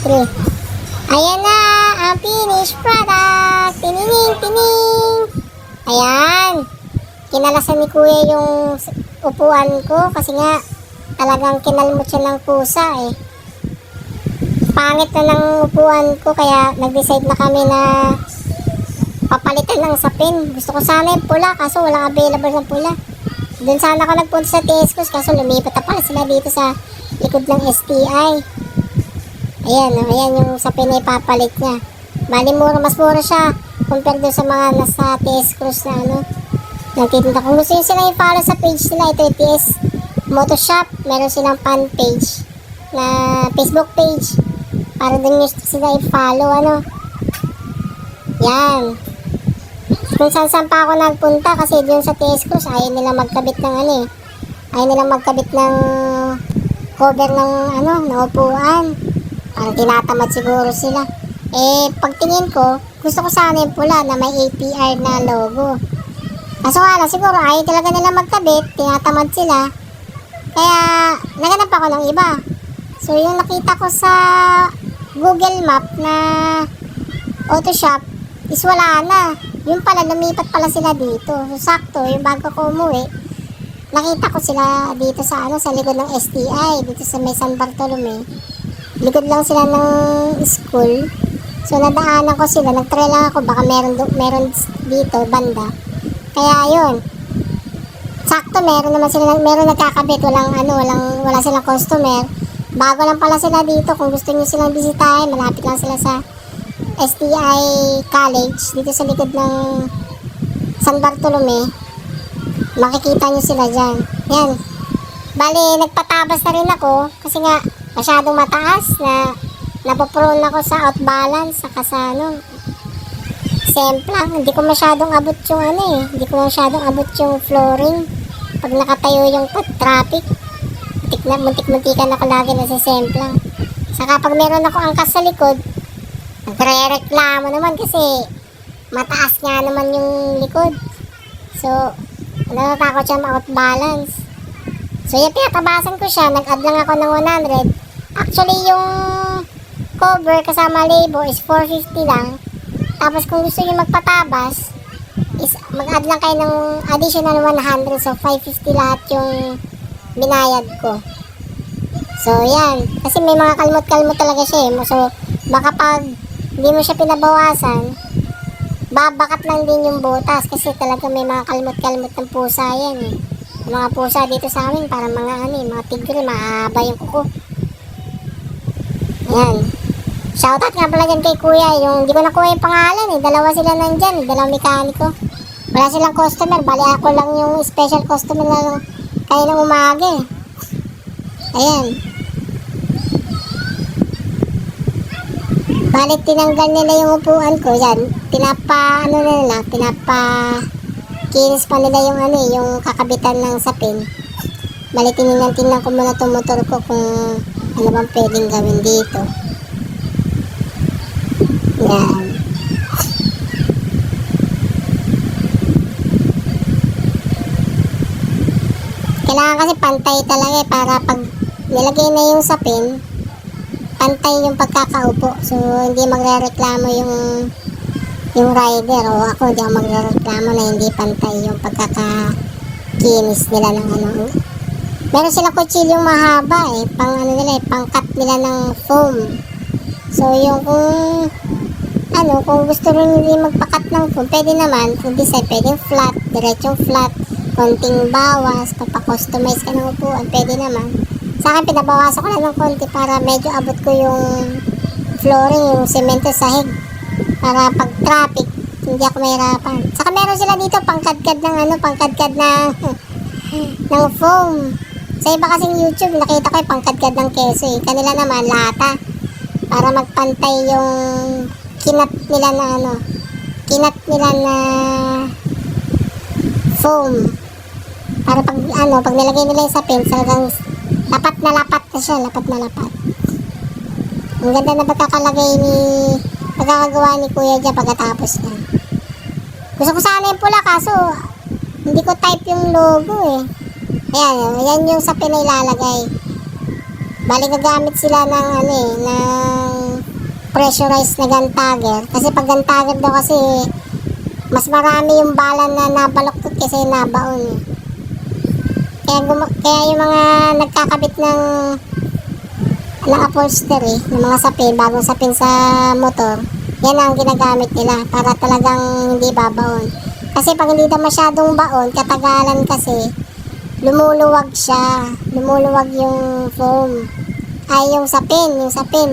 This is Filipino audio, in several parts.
3. Ayan na ang finished product. Tinining, tining. Ayan. Kinalasan ni kuya yung upuan ko kasi nga talagang kinalmot siya ng pusa eh. Pangit na ng upuan ko kaya nag-decide na kami na papalitan ng sapin. Gusto ko sana yung pula kaso walang available ng pula. Doon sana ako nagpunta sa Tesco's kaso lumipat na pala sila dito sa likod ng STI. Ayan, ayan yung sapin na ipapalit niya. Bali mas mura siya compare doon sa mga nasa Tesco's na ano. Nagtitinda. Kung gusto nyo sila i-follow sa page nila, ito yung TS Motoshop. Meron silang fan page na Facebook page. Para doon nyo sila i-follow, ano. Yan. Kung saan pa ako nagpunta kasi doon sa Tesco's, ayaw nila magkabit ng ano eh. Ayaw nila magkabit ng cover ng ano, ng upuan. Parang tinatamad siguro sila. Eh, pagtingin ko, gusto ko sana yung pula na may APR na logo. Kaso nga lang, siguro ayaw talaga nila magkabit, tinatamad sila. Kaya, naganap ako ng iba. So, yung nakita ko sa Google Map na auto shop, is wala na. Yung pala, lumipat pala sila dito. So, sakto, yung bago ko umuwi, nakita ko sila dito sa ano, sa likod ng STI, dito sa may San Bartolome. Likod lang sila ng school. So, nadaanan ko sila, nagtry lang ako, baka meron dito, banda. Kaya yun, sakto meron naman sila, meron nagkakabit, wala silang customer. Bago lang pala sila dito, kung gusto niyo silang bisitahin, malapit lang sila sa STI College, dito sa likod ng San Bartolome. Makikita niyo sila dyan. Yan. Bali, nagpatabas na rin ako, kasi nga, masyadong mataas na napoprone ako sa outbalance, saka sa ano, semplang, hindi ko masyadong abot yung ano eh, hindi ko masyadong abot yung flooring pag nakatayo yung traffic. Muntik-muntikan ako lagi na sa semplang. Saka pag meron ako angkas sa likod, nagre-reklamo naman kasi mataas nga naman yung likod. So, natatakot siya ma-outbalance. So, yung pinatabasan ko siya, nag-add lang ako ng 100. Actually, yung cover kasama label is 450 lang. Tapos kung gusto nyo magpatabas, is mag-add lang kayo ng additional 100. So, 550 lahat yung binayad ko. So, yan. Kasi may mga kalmot-kalmot talaga siya eh. So, baka pag hindi mo siya pinabawasan, babakat lang din yung butas. Kasi talaga may mga kalmot-kalmot ng pusa yan eh. Yung mga pusa dito sa amin, parang mga ano eh, mga tigre, mahaba yung kuko. Yan. Shoutout nga pala dyan kay kuya, yung hindi ko nakuha yung pangalan eh, dalawa sila nandyan, dalawang mekaniko. Wala silang customer, bali ako lang yung special customer na kaninang umaga eh. Ayan. Bali tinanggal nila yung upuan ko, yan, kinis pa nila yung ano eh, yung kakabitan ng sapin. Bali tingnan ko muna itong motor ko kung ano bang pwedeng gawin dito. Yan. Kailangan kasi pantay talaga eh, para pag nilagay na yung sapin, pantay yung pagkakaupo. So, hindi magre-reklamo yung rider o ako hindi ako magre-reklamo na hindi pantay yung pagkakakinis nila ng ano. Meron silang kutsilyong mahaba eh, pang ano nila eh, pang-cut nila ng foam. So, yung kung gusto rin hindi magpakat ng foam, pwede naman, kung design, pwedeng flat, diretsong flat, konting bawas, papakustomize ka ng upuan, pwede naman. Sa akin, pinabawasan ko lang ng konti para medyo abot ko yung flooring, yung semento sahig, para pag traffic, hindi ako mahirapan. Saka meron sila dito, pangkadkad ng foam. Sa iba kasing YouTube, nakita ko yung pangkadkad ng keso eh. Kanila naman, lata, para magpantay yung kinat nila na foam, para pag nilagay nila yung sapin, talagang lapat na lapat ang ganda na pagkakagawa ni kuya dyan pagkatapos niya. Gusto ko sana yung pula kaso hindi ko type yung logo eh. Ayan yung sapin na ilalagay. Bali gagamit sila ng pressurized na gun tagger. Kasi pag gun tagger daw kasi, mas marami yung bala na nabaluktot kasi yung nabaon. Kaya yung mga nagkakabit ng upholstery, ng mga sapin, bagong sapin sa motor, yan ang ginagamit nila para talagang hindi babaon. Kasi pag hindi na masyadong baon, katagalan kasi, lumuluwag siya. Lumuluwag yung foam. Ay, yung sapin,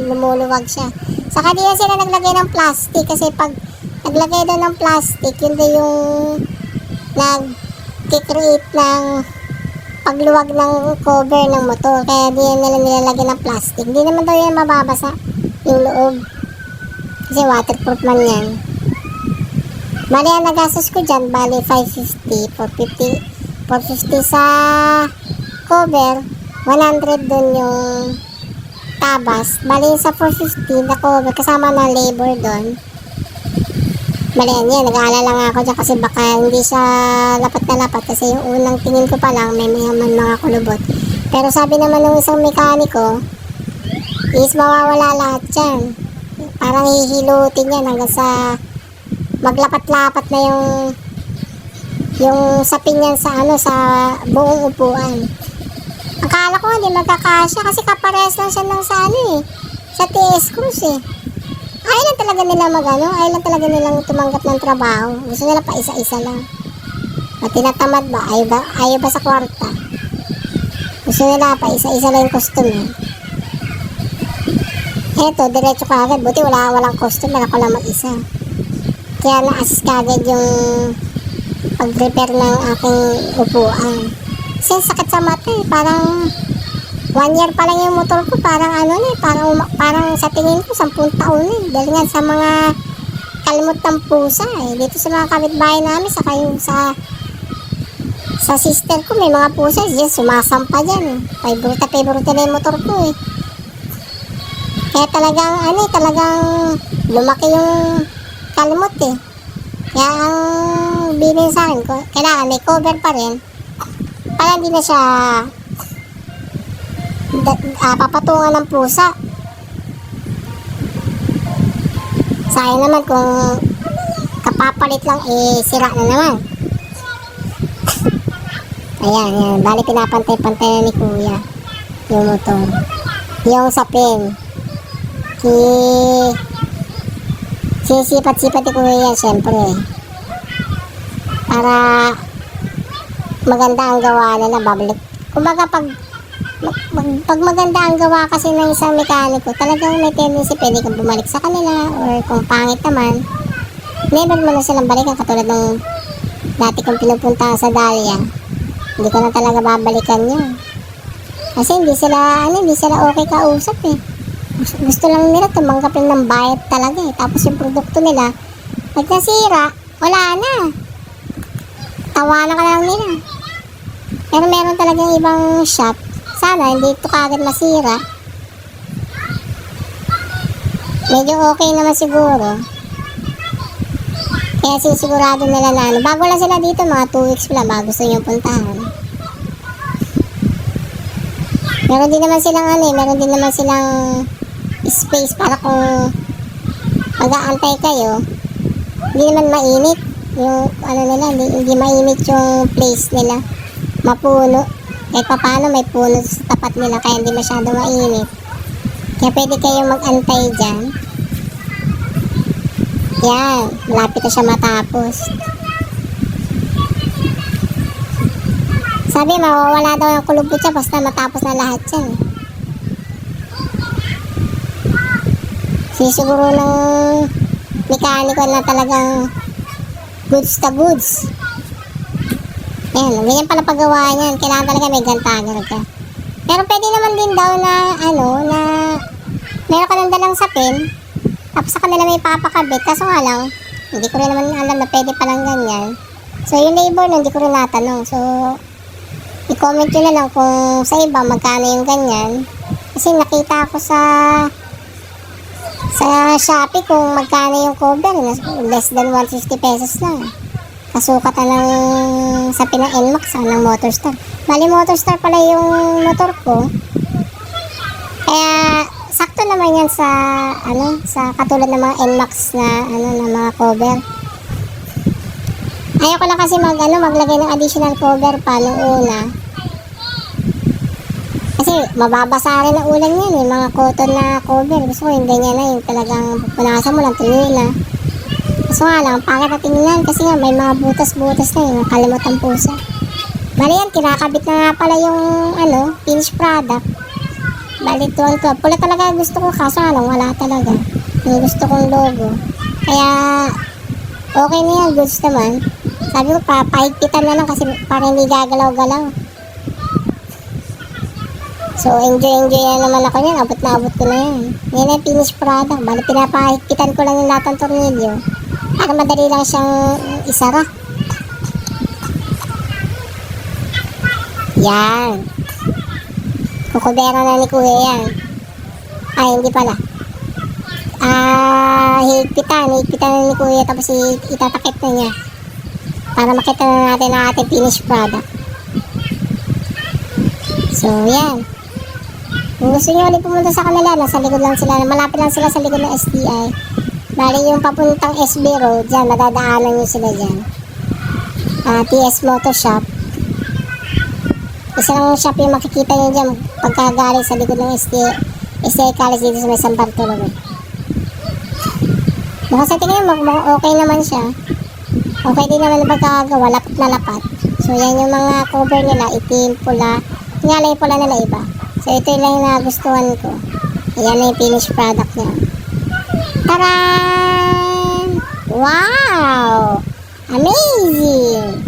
lumuluwag siya. Saka di na sila naglagay ng plastic kasi pag naglagay doon ng plastic, yun din yung nag-create ng pagluwag ng cover ng motor. Kaya di nila nilalagay ng plastic. Hindi naman daw yan mababasa yung loob. Kasi waterproof man yan. Bali, ang nagastos ko dyan, bali 550, 450 sa cover, 100 dun yung tabas. Bali, sa 450 na cover, kasama na labor dun. Bali, yan, nag-aalala nga ako dyan kasi baka hindi siya lapat na lapat kasi yung unang tingin ko pa lang may mga kulubot. Pero sabi naman ng isang mekaniko is mawawala lahat yan. Parang hihilutin yan hanggang sa maglapat-lapat na yung sapin yan sa sa buong upuan. Akala ko hindi magkakasya kasi kapares lang siya ng sa TS Cruise eh. Ayaw lang talaga nila ayaw lang talaga nilang tumanggap ng trabaho. Gusto nila pa isa-isa lang. At tinatamad ba? Ayaw ba sa kwarta? Gusto nila pa isa-isa lang yung customer. Eto, diretso ka agad. Buti walang customer, ako lang mag-isa. Kaya na-assist ka agad yung pag-repair ng aking upuan. Kasi sakit sa mata eh. Parang 1 year pa lang yung motor ko, parang parang sa tingin ko 10 taon eh. Dahil nga sa mga kalimot ng pusa eh. Dito sa mga kapitbahay namin, saka yung sa sister ko may mga pusa, diyan sumasampa dyan. Favorite na yung motor ko eh. Kaya talagang lumaki yung kalimot eh. Kaya ang bilin sa akin ko, kailangan may cover pa rin para hindi na siya papatungan ng pusa. Sayang naman kung kapapalit lang sira na naman. Ayan, bali pinapantay-pantay na ni kuya yung motor, yung sapin. Sisipat-sipat ni kuya yan syempre para maganda ang gawa nila. Babalik kumbaga pag maganda ang gawa kasi ng isang mekaniko, talagang may tendency pwede kang bumalik sa kanila, or kung pangit naman, never mo na silang balikan. Katulad ng dati kong pinupunta sa Dahlia, hindi ko na talaga babalikan yun kasi hindi sila okay kausap eh. Gusto lang nila tumanggap lang ng bayad talaga eh. Tapos yung produkto nila pag nasira, wala na, tawanan ka lang nila. Pero meron talagang ibang shop, sana hindi ito kagad masira. Medyo okay naman siguro. Kaya sisigurado nila na bago lang sila dito, mga 2 weeks pa lang bago gusto nyo puntahan. Meron din naman silang space para kung mag-aantay kayo, hindi naman mainit yung nila, hindi mainit yung place nila, mapuno. Kahit pa paano may puno sa tapat nila kaya hindi masyado mainit. Kaya pwede kayong mag-antay dyan. Yan, malapit na siya matapos. Sabi, mawawala daw yung kulubot siya basta matapos na lahat yan. Siguro ng mekaniko na talagang goods to goods. Ayan, ganyan pala paggawa niyan. Kailangan talaga may gantagan ka. Pero pwede naman din daw na na meron ka ng dalang sapin, tapos sa kanila may papakabit. Kaso nga lang, hindi ko rin naman alam na pwede palang ganyan. So yung labor nun, hindi ko rin natanong. So i-comment nyo na lang kung sa iba magkano yung ganyan. Kasi nakita ko sa Shopee kung magkano yung cover, less than 150 pesos lang. Kasukatan ng sapin ng NMAX ng Motorstar. Bali Motorstar pala yung motor ko. Kaya sakto naman yan sa, ano, sa katulad ng mga NMAX na, ano, na mga cover. Ayoko lang kasi maglagay ng additional cover pa nung una. Kasi mababasa rin ang ulan yan eh, mga cotton na cover. Gusto ko yung ganyan na, yung talagang pupunasan mo lang, tuyo na. Gusto nga lang, pangit na tingnan kasi nga may mga butas-butas na yung kalimutan pusa. Bali yan, kinakabit na nga pala yung, ano, finished product. Bali, tuwan ko. Pula talaga gusto ko, kaso nga lang, wala talaga. Yung gusto kong logo. Kaya, okay na yan, goods naman. Sabi ko, pahigpitan na lang kasi para hindi gagalaw-galaw. So, enjoy na naman ako yan. Abot na abot ko na yan. Yan ang finished product. Bali, pinapahigpitan ko lang yung lahat ng tornilyo. Para madali lang siyang isara. Yan. Kukubera na ni Kuya yan. Ay, hindi pala. Higpitan na ni Kuya tapos itatakip na niya. Para makita na natin ang ating finished product. So, yan. Kung gusto nyo ulit pumunta sa kanila, nasa likod lang sila. Malapit lang sila sa likod ng STI. Bali yung papuntang SB Road, dyan, madadaanan nyo sila dyan. TS Motor Shop. Isa lang shop yung makikita nyo dyan pagkagaling sa likod ng STI College dito sa may San Bartolome. Mukhang sa tingin mo, okay naman siya. Okay din naman ang pagkagawa, lapat na lapat. So yan yung mga cover nila, itim, pula. Nga lang yung pula nila iba. So ito yung lang yung nagustuhan ko. Ayan na yung finished product niya. Taran! Wow! Amazing!